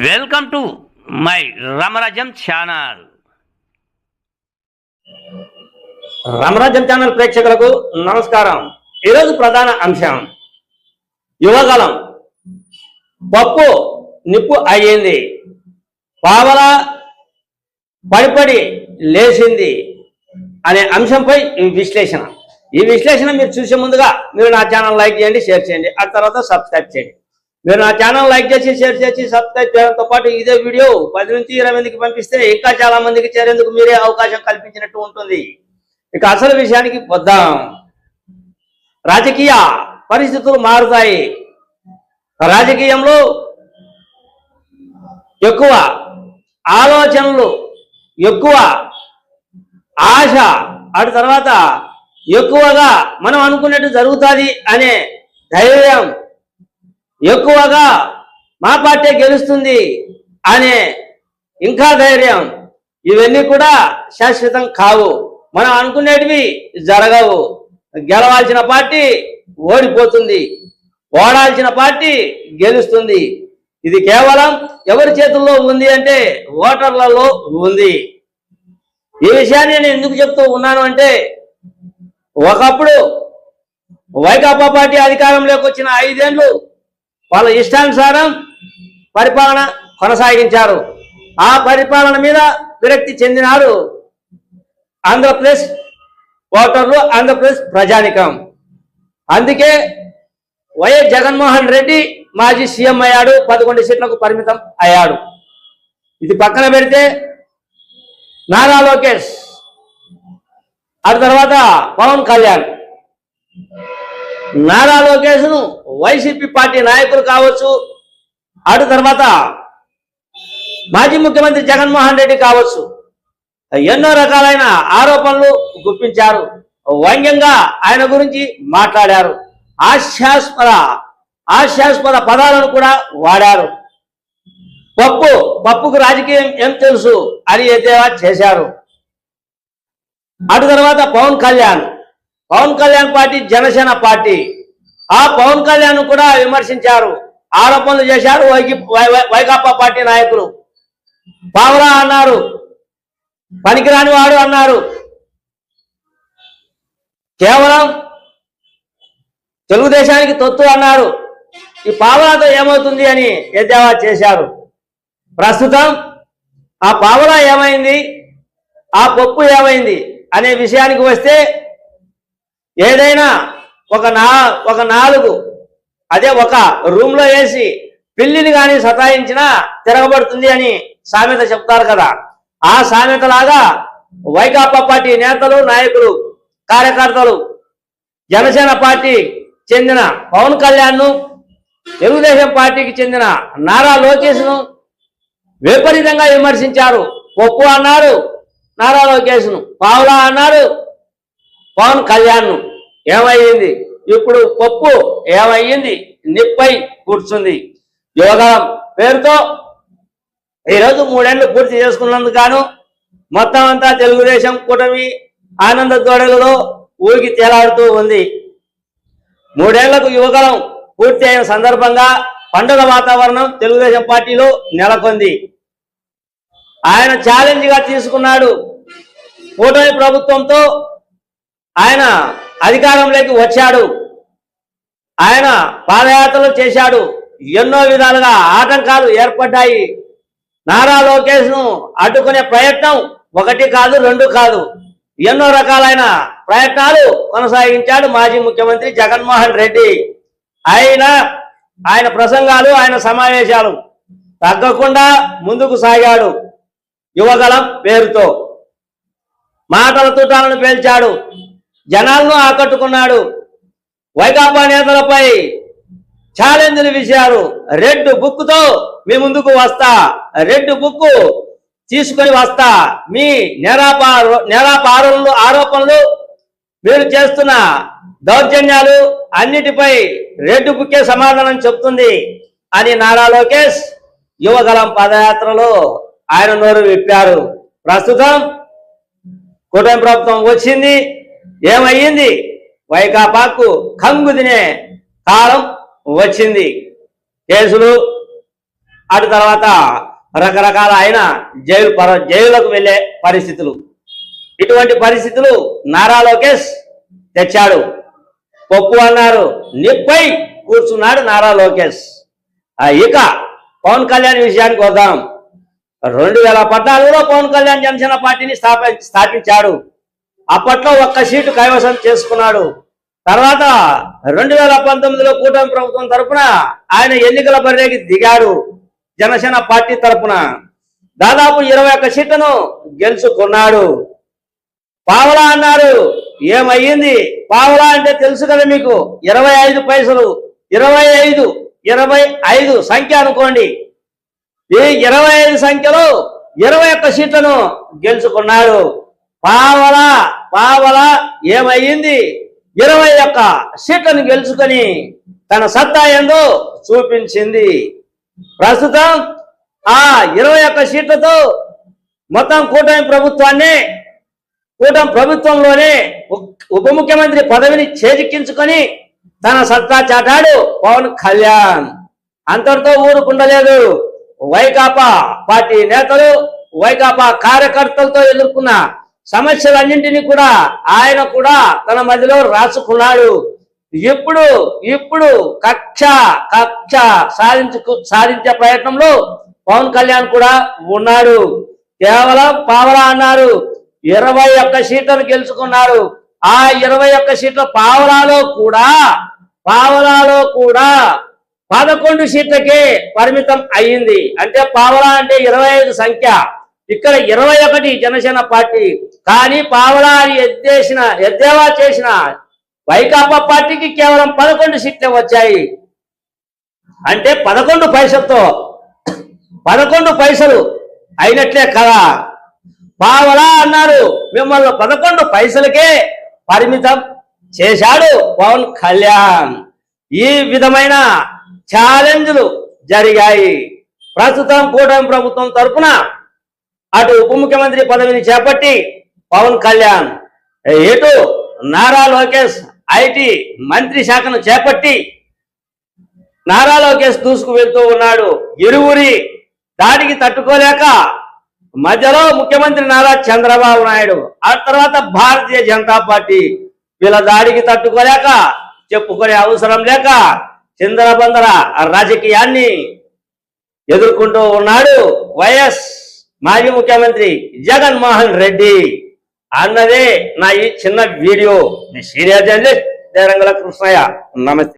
Welcome to my Ramarajyam channel. Ramarajyam channel ప్రేక్షకులకు నమస్కారం. ఈరోజు ప్రధాన అంశం యువగలం పప్పు నిప్పు అయ్యింది, పావల పడిపడి లేచింది అనే అంశంపై ఈ విశ్లేషణ మీరు చూసే ముందుగా మీరు నా ఛానల్ లైక్ చేయండి, షేర్ చేయండి, ఆ తర్వాత సబ్స్క్రైబ్ చేయండి. మీరు నా ఛానల్ లైక్ చేసి షేర్ చేసి సబ్స్క్రైబ్ చేయడంతో పాటు ఇదే వీడియో 10 నుంచి 20 మందికి పంపిస్తే ఇంకా చాలా మందికి చేరేందుకు మీరే అవకాశం కల్పించినట్టు ఉంటుంది. ఇక అసలు విషయానికి వద్దాం. రాజకీయ పరిస్థితులు మారుతాయి. రాజకీయంలో ఎక్కువ ఆలోచనలు, ఎక్కువ ఆశ, అటు తర్వాత ఎక్కువగా మనం అనుకున్నట్టు జరుగుతుంది అనే ధైర్యం, ఎక్కువగా మా పార్టీ గెలుస్తుంది అనే ఇంకా ధైర్యం, ఇవన్నీ కూడా శాశ్వతం కావు. మనం అనుకునేటివి జరగవు. గెలవాల్సిన పార్టీ ఓడిపోతుంది, ఓడాల్సిన పార్టీ గెలుస్తుంది. ఇది కేవలం ఎవరి చేతుల్లో ఉంది అంటే ఓటర్లలో ఉంది. ఈ విషయాన్ని నేను ఎందుకు చెప్తూ ఉన్నాను అంటే, ఒకప్పుడు వైకాపా పార్టీ అధికారంలోకి వచ్చిన 5 ఏళ్ళు వాళ్ళ ఇష్టానుసారం పరిపాలన కొనసాగించారు. ఆ పరిపాలన మీద విరక్తి చెందినారు ఆంధ్రప్రదేశ్ ఓటర్లు, ఆంధ్రప్రదేశ్ ప్రజానికం. అందుకే వైఎస్ జగన్మోహన్ రెడ్డి మాజీ సీఎం అయ్యాడు, 11 సీట్లకు పరిమితం అయ్యాడు. ఇది పక్కన పెడితే నారా లోకేష్, ఆ తర్వాత పవన్ కళ్యాణ్, నారా లోకేష్ను వైసీపీ పార్టీ నాయకులు కావచ్చు, అటు తర్వాత మాజీ ముఖ్యమంత్రి జగన్మోహన్ రెడ్డి కావచ్చు, ఎన్నో రకాలైన ఆరోపణలు గుప్పించారు. వ్యంగ్యంగా ఆయన గురించి మాట్లాడారు. హాస్యాస్పద పదాలను కూడా వాడారు. పప్పుకు రాజకీయం ఏం తెలుసు అని ఎద్దేవా చేశారు. అటు తర్వాత పవన్ కళ్యాణ్ పార్టీ జనసేన పార్టీ, ఆ పవన్ కళ్యాణ్ కూడా విమర్శించారు, ఆరోపణలు చేశారు. వైకాపా పార్టీ నాయకులు పావలా అన్నారు, పనికిరాని వాడు అన్నారు, కేవలం తెలుగుదేశానికి తొత్తు అన్నారు. ఈ పావలాతో ఏమవుతుంది అని ఎద్దేవా చేశారు. ప్రస్తుతం ఆ పావలా ఏమైంది, ఆ పప్పు ఏమైంది అనే విషయానికి వస్తే, ఏదైనా ఒక నాలుగు అదే ఒక రూమ్లో వేసి పిల్లిని కానీ సతాయించినా తిరగబడుతుంది అని సామెత చెప్తారు కదా. ఆ సామెతలాగా వైకాపా పార్టీ నేతలు, నాయకులు, కార్యకర్తలు జనసేన పార్టీ చెందిన పవన్ కళ్యాణ్ను, తెలుగుదేశం పార్టీకి చెందిన నారా లోకేష్ను విపరీతంగా విమర్శించారు. పప్పు అన్నారు నారా లోకేష్ను, పావులా అన్నారు పవన్ కళ్యాణ్ను. ఏమయ్యింది ఇప్పుడు? పప్పు ఏమయ్యింది? నిప్పై కూర్చుంది. యువగలం పేరుతో ఈరోజు 3 ఏళ్లు పూర్తి చేసుకున్నందుకు గాను మొత్తం అంతా తెలుగుదేశం కూటమి ఆనంద దోడలలో ఊగి తేలాడుతూ ఉంది. 3 ఏళ్లకు యువగలం పూర్తి అయిన సందర్భంగా పండుగ వాతావరణం తెలుగుదేశం పార్టీలో నెలకొంది. ఆయన ఛాలెంజ్గా తీసుకున్నాడు. కూటమి ప్రభుత్వంతో ఆయన అధికారంలోకి వచ్చాడు. ఆయన పాదయాత్రలు చేశాడు. ఎన్నో విధాలుగా ఆటంకాలు ఏర్పడ్డాయి. నారా లోకేష్ను అడ్డుకునే ప్రయత్నం 1 కాదు 2 కాదు, ఎన్నో రకాలైన ప్రయత్నాలు కొనసాగించాడు మాజీ ముఖ్యమంత్రి జగన్మోహన్ రెడ్డి. ఆయన ప్రసంగాలు, ఆయన సమావేశాలు తగ్గకుండా ముందుకు సాగాడు. యువగలం పేరుతో మాటల తూటాలను పేల్చాడు, జనాలను ఆకట్టుకున్నాడు. వైకాపా నేతలపై ఛాలెంజ్లు విసిరారు. రెడ్ బుక్తో మీ ముందుకు వస్తా, రెడ్ బుక్ తీసుకొని వస్తా, మీ నేరాపారులు ఆరోపణలు, మీరు చేస్తున్న దౌర్జన్యాలు అన్నిటిపై రెడ్ బుక్కే సమాధానం చెప్తుంది అని నారా లోకేష్ యువగలం పాదయాత్రలో ఆయన నోరు విప్పారు. ప్రస్తుతం కూటమి ప్రభుత్వం వచ్చింది. ఏమయ్యింది? వైకాపాకు కంగు తినే కాలం వచ్చింది. కేసులు, అటు తర్వాత రకరకాల ఆయన జైలులకు వెళ్ళే పరిస్థితులు. ఇటువంటి పరిస్థితులు నారా లోకేష్ తెచ్చాడు. పప్పు అన్నారు, నిప్పై కూర్చున్నాడు నారా లోకేష్. ఇక పవన్ కళ్యాణ్ విషయానికి వద్దాం. 2014లో పవన్ కళ్యాణ్ జనసేన పార్టీని స్థాపించాడు. అప్పట్లో ఒక్క సీటు కైవసం చేసుకున్నాడు. తర్వాత 2019లో కూటమి ప్రభుత్వం తరపున ఆయన ఎన్నికల బరిలోకి దిగాడు. జనసేన పార్టీ తరపున దాదాపు 21 సీట్లను గెలుచుకున్నాడు. పావలా అన్నారు, ఏమయ్యింది? పావలా అంటే తెలుసు కదా మీకు, 25 పైసలు. 25 సంఖ్య అనుకోండి. ఈ 25 సంఖ్యలో 21 సీట్లను గెలుచుకున్నాడు. పావలా ఏమయ్యింది? 21 సీట్లను గెలుచుకొని తన సత్తా ఏందో చూపించింది. ప్రస్తుతం ఆ 21 సీట్లతో మొత్తం కూటమి ప్రభుత్వంలోనే ఉప ముఖ్యమంత్రి పదవిని చేజిక్కించుకొని తన సత్తా చాటాడు పవన్ కళ్యాణ్. అంతటితో ఊరుకుండలేదు. వైకాపా పార్టీ నేతలు, వైకాపా కార్యకర్తలతో ఎదుర్కొన్న సమస్యలన్నింటినీ కూడా ఆయన కూడా తన మధ్యలో రాసుకున్నాడు. ఇప్పుడు కక్ష సాధించే ప్రయత్నంలో పవన్ కళ్యాణ్ కూడా ఉన్నాడు. కేవలం పావలా అన్నారు, 21 సీట్లను గెలుచుకున్నారు. ఆ 21 సీట్ల పావలాలో కూడా 11 సీట్లకే పరిమితం అయ్యింది. అంటే పావలా అంటే 25 సంఖ్య, ఇక్కడ 21 జనసేన పార్టీ. కానీ పావలా ఎద్దేవా చేసిన వైకాపా పార్టీకి కేవలం 11 సీట్లే వచ్చాయి. అంటే 11 పైసలతో 11 పైసలు అయినట్లే కదా. పావలా అన్నారు, మిమ్మల్ని 11 పైసలకే పరిమితం చేశాడు పవన్ కళ్యాణ్. ఈ విధమైన ఛాలెంజ్లు జరిగాయి. ప్రస్తుతం కూటమి ప్రభుత్వం తరఫున అటు ఉప ముఖ్యమంత్రి పదవిని చేపట్టి పవన్ కళ్యాణ్, ఇటు నారా లోకేష్ ఐటీ మంత్రి శాఖను చేపట్టి నారా లోకేష్ దూసుకు వెళ్తూ ఉన్నాడు. ఇరువురి దాడికి తట్టుకోలేక మధ్యలో ముఖ్యమంత్రి నారా చంద్రబాబు నాయుడు, ఆ తర్వాత భారతీయ జనతా పార్టీ, వీళ్ళ దాడికి తట్టుకోలేక చెప్పుకునే అవసరం లేక చిందరబందర రాజకీయాన్ని ఎదుర్కొంటూ ఉన్నాడు వైఎస్ మాజీ ముఖ్యమంత్రి జగన్మోహన్ రెడ్డి అన్నదే నా ఈ చిన్న video. Senior journalist Derangula Krishnaiah. నమస్తే.